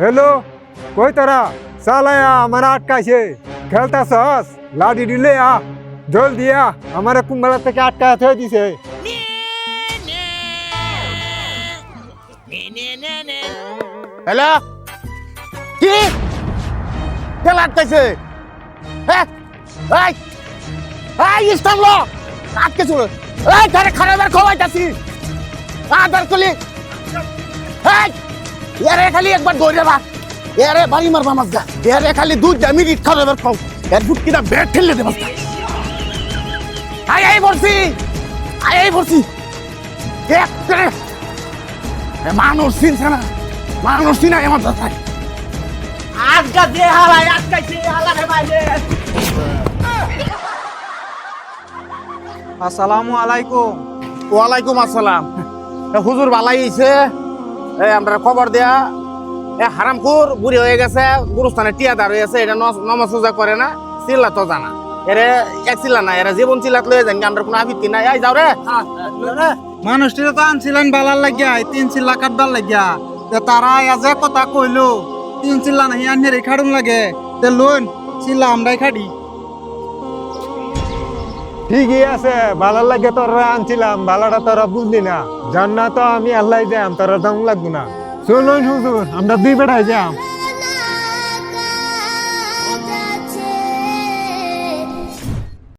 Hello कोई तरह साला या हमारा अटकाइছে খেলতা সস লাডি দিলে আ জলদি আ আমারে কুম্বালা থেকে আটকায় থই দিছে হ্যালো কি খেলা আটকাইছে হ্যাঁ এই এই ইস্তানল আটকে চলো এই তারে খারাপের খোয়াইতাছি আদার কলি এই এরে খালি একবার দৌড়ে বা এরে বাড়ি মারবা মাঝগা এরে খালি দুধ দামি রিট খারাপের খাও এর ফুট কিনা ব্যাট ঠেলে দে মাঝগা আই বলছি এক করে মানুষ চিনছে না মানুষ চিনা এমন দরকার আজকা যে হালাই আটকাইছে হালারে বাইরে আসসালামু আলাইকুম। ওয়ালাইকুম আসসালাম হুজুর ভালাই হইছে আমরা খবর দেয়া হারামখোর বুড়ি হয়ে গেছে গুরুস্থানে টিয়াদার হয়ে গেছে এটা নমাজ সোজা করে না চিল্লা তো জানা এরে এক চিল্লা না এরা জীবন চিল্লাত লয়ে যান আমরা কোনো আবিত্তি নাই এই যাও রে মানুষটিরা তো আনছিলেন বালার লাগিয়া 3 চিল্লা কাটবার লাগিয়া তারা আজ কথা কইলো 3 চিল্লা নাহি আনরে খাড়ুন লাগে তে লোন চিল্লা আমরাই খাড়ি। ঠিকই আছে ভালো লাগে তোরা আনছিলাম ভালোটা তোরা বুঝলি না জান্নাত আমি আল্লাহ যাম তোরা দাম লাগবো না চলুন হুজুর আমরা দুই বেড়াই যাম।